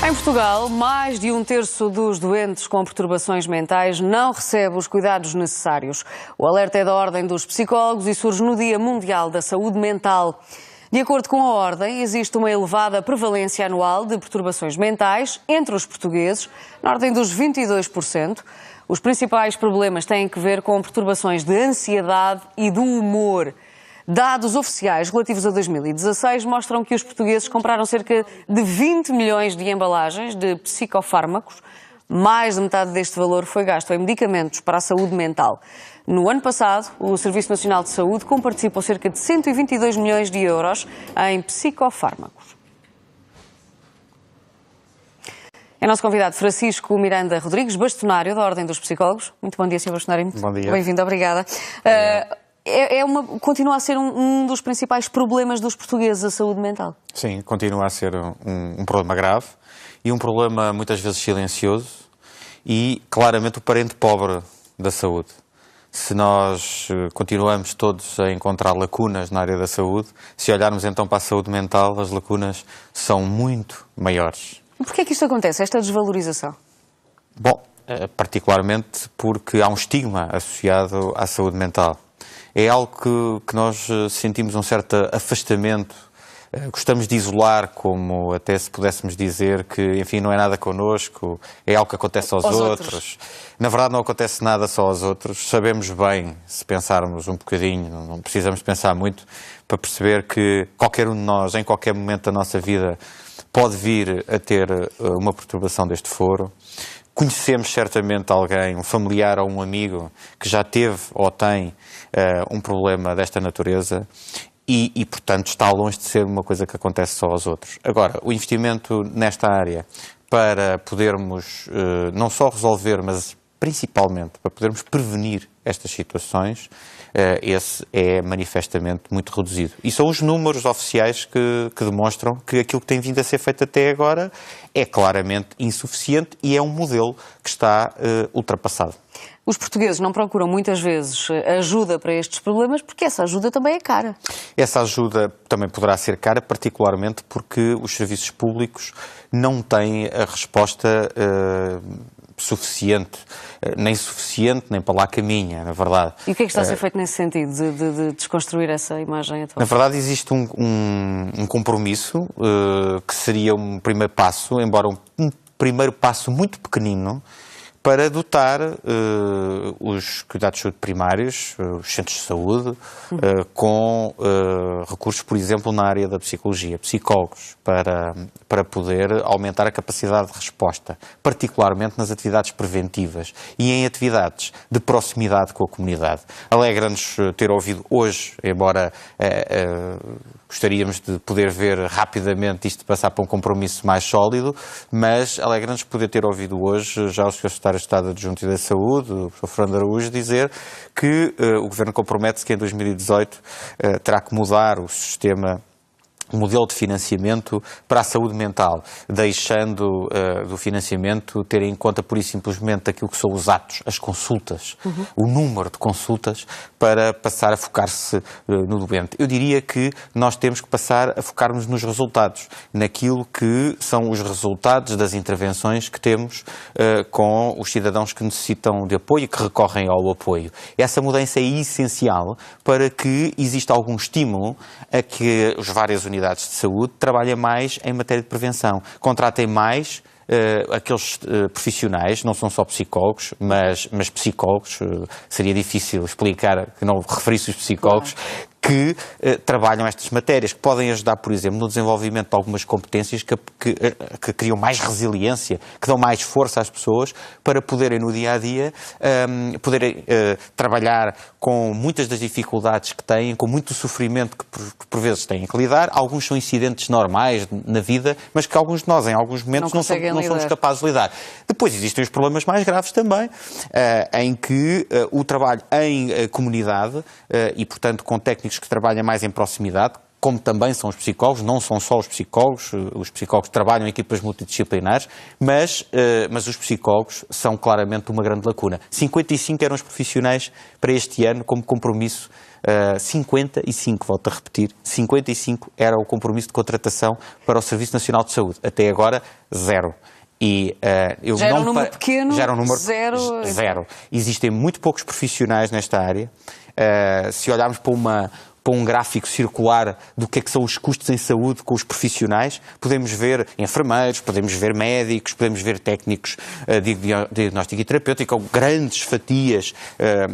Em Portugal, mais de um terço dos doentes com perturbações mentais não recebe os cuidados necessários. O alerta é da Ordem dos Psicólogos e surge no Dia Mundial da Saúde Mental. De acordo com a Ordem, existe uma elevada prevalência anual de perturbações mentais entre os portugueses, na ordem dos 22%. Os principais problemas têm que ver com perturbações de ansiedade e do humor. Dados oficiais relativos a 2016 mostram que os portugueses compraram cerca de 20 milhões de embalagens de psicofármacos. Mais de metade deste valor foi gasto em medicamentos para a saúde mental. No ano passado, o Serviço Nacional de Saúde comparticipou cerca de 122 milhões de euros em psicofármacos. É nosso convidado Francisco Miranda Rodrigues, bastonário da Ordem dos Psicólogos. Muito bom dia, Sr. Bastonário. Bom dia. Bem-vindo, obrigada. Continua a ser um dos principais problemas dos portugueses, a saúde mental? Sim, continua a ser um problema grave e um problema muitas vezes silencioso e claramente o parente pobre da saúde. Se nós continuamos todos a encontrar lacunas na área da saúde, se olharmos então para a saúde mental, as lacunas são muito maiores. E porquê é que isto acontece, esta desvalorização? Bom, particularmente porque há um estigma associado à saúde mental. É algo que nós sentimos um certo afastamento, gostamos de isolar, como até se pudéssemos dizer que, enfim, não é nada connosco, é algo que acontece aos outros. Na verdade não acontece nada só aos outros, sabemos bem, se pensarmos um bocadinho, não precisamos pensar muito, para perceber que qualquer um de nós, em qualquer momento da nossa vida, pode vir a ter uma perturbação deste foro. Conhecemos certamente alguém, um familiar ou um amigo, que já teve ou tem um problema desta natureza e, portanto, está longe de ser uma coisa que acontece só aos outros. Agora, o investimento nesta área para podermos não só resolver, mas principalmente para podermos prevenir estas situações, esse é manifestamente muito reduzido. E são os números oficiais que demonstram que aquilo que tem vindo a ser feito até agora é claramente insuficiente e é um modelo que está ultrapassado. Os portugueses não procuram muitas vezes ajuda para estes problemas porque essa ajuda também é cara. Essa ajuda também poderá ser cara, particularmente porque os serviços públicos não têm a resposta suficiente, nem para lá caminha, na verdade. E o que é que está a ser feito nesse sentido, de desconstruir essa imagem atual? Na verdade existe um compromisso que seria um primeiro passo, embora um primeiro passo muito pequenino, para dotar os cuidados de saúde primários, os centros de saúde, com recursos, por exemplo, na área da psicologia, psicólogos, para poder aumentar a capacidade de resposta, particularmente nas atividades preventivas e em atividades de proximidade com a comunidade. Alegra-nos ter ouvido hoje, embora gostaríamos de poder ver rapidamente isto passar para um compromisso mais sólido, mas alegra-nos poder ter ouvido hoje já o Sr. Secretário de Estado Adjunto da Saúde, o Sr. Fernando Araújo, dizer que o Governo compromete-se que em 2018 terá que mudar o modelo de financiamento para a saúde mental, deixando do financiamento ter em conta pura e simplesmente aquilo que são os atos, as consultas, o número de consultas, para passar a focar-se no doente. Eu diria que nós temos que passar a focar-nos nos resultados, naquilo que são os resultados das intervenções que temos com os cidadãos que necessitam de apoio e que recorrem ao apoio. Essa mudança é essencial para que exista algum estímulo a que as várias unidades de saúde trabalhem mais em matéria de prevenção, contratem mais aqueles profissionais, não são só psicólogos, mas psicólogos, seria difícil explicar que não referisse os psicólogos, que trabalham estas matérias, que podem ajudar, por exemplo, no desenvolvimento de algumas competências que criam mais resiliência, que dão mais força às pessoas para poderem no dia-a-dia poderem trabalhar com muitas das dificuldades que têm, com muito sofrimento que por vezes têm que lidar. Alguns são incidentes normais na vida, mas que alguns de nós, em alguns momentos, não somos capazes de lidar. Depois existem os problemas mais graves também, em que o trabalho em comunidade e, portanto, com técnicos que trabalham mais em proximidade, como também são os psicólogos, não são só os psicólogos trabalham em equipas multidisciplinares, mas os psicólogos são claramente uma grande lacuna. 55 eram os profissionais para este ano como compromisso, 55, volto a repetir, 55 era o compromisso de contratação para o Serviço Nacional de Saúde. Até agora, 0. E, já era um número pequeno, já era um número zero. Existem muito poucos profissionais nesta área. Se olharmos para um gráfico circular do que são os custos em saúde com os profissionais, podemos ver enfermeiros, podemos ver médicos, podemos ver técnicos de diagnóstico e terapêutico, grandes fatias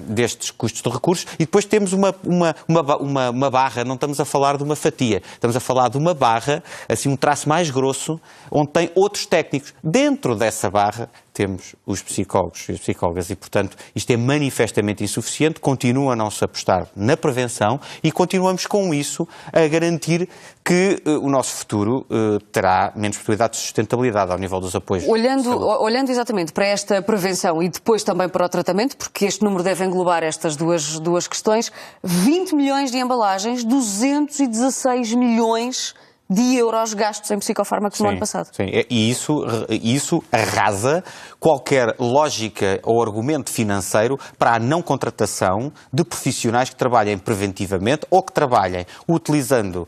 destes custos de recursos, e depois temos uma barra, não estamos a falar de uma fatia, estamos a falar de uma barra, assim um traço mais grosso, onde tem outros técnicos. Dentro dessa barra temos os psicólogos e as psicólogas e, portanto, isto é manifestamente insuficiente, continua a não se apostar na prevenção e continuamos com isso a garantir que o nosso futuro terá menos possibilidade de sustentabilidade ao nível dos apoios. Olhando exatamente para esta prevenção e depois também para o tratamento, porque este número deve englobar estas duas questões, 20 milhões de embalagens, 216 milhões de euros gastos em psicofármacos no ano passado. Sim, e isso arrasa qualquer lógica ou argumento financeiro para a não contratação de profissionais que trabalhem preventivamente ou que trabalhem utilizando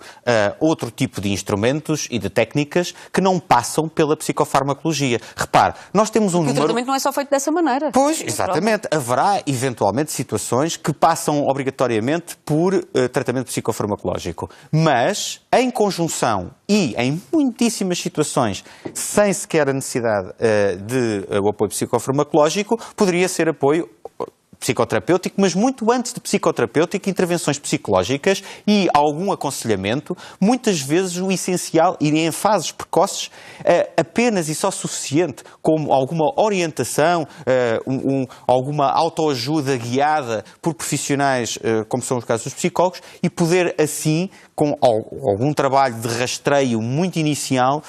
outro tipo de instrumentos e de técnicas que não passam pela psicofarmacologia. Repare, nós temos O tratamento não é só feito dessa maneira. Pois, exatamente. Haverá, eventualmente, situações que passam obrigatoriamente por tratamento psicofarmacológico. Mas, em conjunção e em muitíssimas situações, sem sequer a necessidade de o apoio psicofarmacológico, poderia ser apoio psicoterapêutico, mas muito antes de psicoterapêutico, intervenções psicológicas e algum aconselhamento, muitas vezes o essencial, e em fases precoces, apenas e só suficiente, como alguma orientação, alguma autoajuda guiada por profissionais, como são os casos dos psicólogos, e poder assim, com algum trabalho de rastreio muito inicial,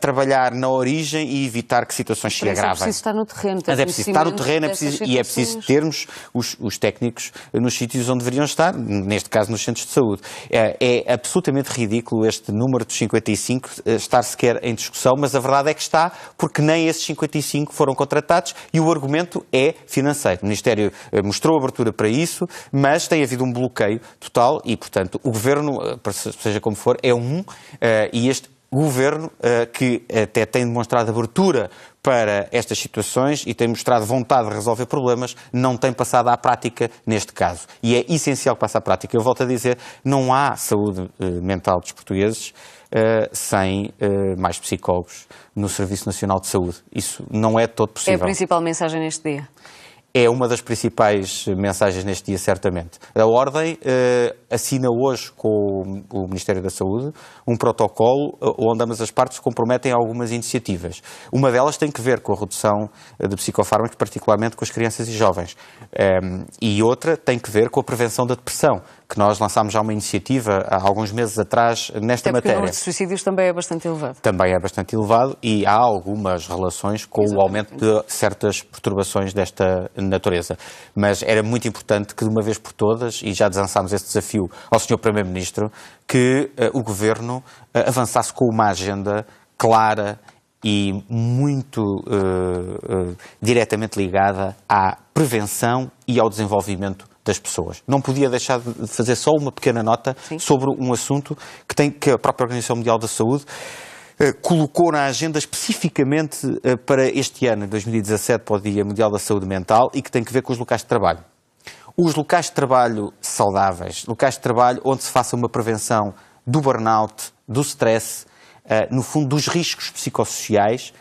trabalhar na origem e evitar que situações se agravem. É preciso estar no terreno. Mas é preciso estar no terreno e é preciso termos os técnicos nos sítios onde deveriam estar, neste caso nos centros de saúde. É absolutamente ridículo este número de 55 estar sequer em discussão, mas a verdade é que está, porque nem esses 55 foram contratados e o argumento é financeiro. O Ministério mostrou abertura para isso, mas tem havido um bloqueio total e, portanto, o Governo, seja como for, e este Governo, que até tem demonstrado abertura para estas situações e tem mostrado vontade de resolver problemas, não tem passado à prática neste caso. E é essencial que passe à prática. Eu volto a dizer, não há saúde mental dos portugueses sem mais psicólogos no Serviço Nacional de Saúde. Isso não é todo possível. É a principal mensagem neste dia? É uma das principais mensagens neste dia, certamente. A Ordem assina hoje com o Ministério da Saúde um protocolo onde ambas as partes se comprometem a algumas iniciativas. Uma delas tem que ver com a redução de psicofármacos, particularmente com as crianças e jovens. E outra tem que ver com a prevenção da depressão, que nós lançámos já uma iniciativa há alguns meses atrás nesta matéria. O número de suicídios também é bastante elevado. Também é bastante elevado e há algumas relações com o aumento de certas perturbações desta natureza. Mas era muito importante que, de uma vez por todas, e já desançámos esse desafio ao Sr. Primeiro-Ministro, que o Governo avançasse com uma agenda clara e muito diretamente ligada à prevenção e ao desenvolvimento das pessoas. Não podia deixar de fazer só uma pequena nota sobre um assunto que a própria Organização Mundial da Saúde colocou na agenda especificamente para este ano, 2017, para o Dia Mundial da Saúde Mental, e que tem que ver com os locais de trabalho. Os locais de trabalho saudáveis, locais de trabalho onde se faça uma prevenção do burnout, do stress, no fundo dos riscos psicossociais,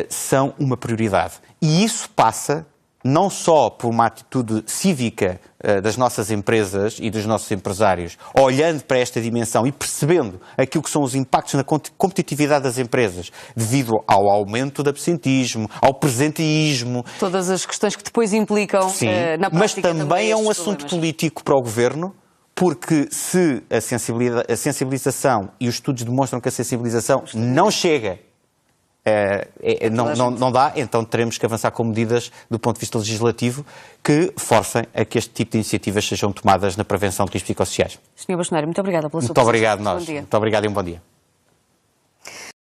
são uma prioridade. E isso passa não só por uma atitude cívica das nossas empresas e dos nossos empresários, olhando para esta dimensão e percebendo aquilo que são os impactos na competitividade das empresas, devido ao aumento do absentismo, ao presenteísmo. Todas as questões que depois implicam na prática. Mas também é um assunto político para o Governo, porque se a sensibilização, e os estudos demonstram que a sensibilização não chega não dá, então teremos que avançar com medidas do ponto de vista legislativo que forcem a que este tipo de iniciativas sejam tomadas na prevenção de riscos psicossociais. Sr. Bastonário, muito obrigada pela sua Muito obrigado, presença. nós. Muito obrigado e um bom dia.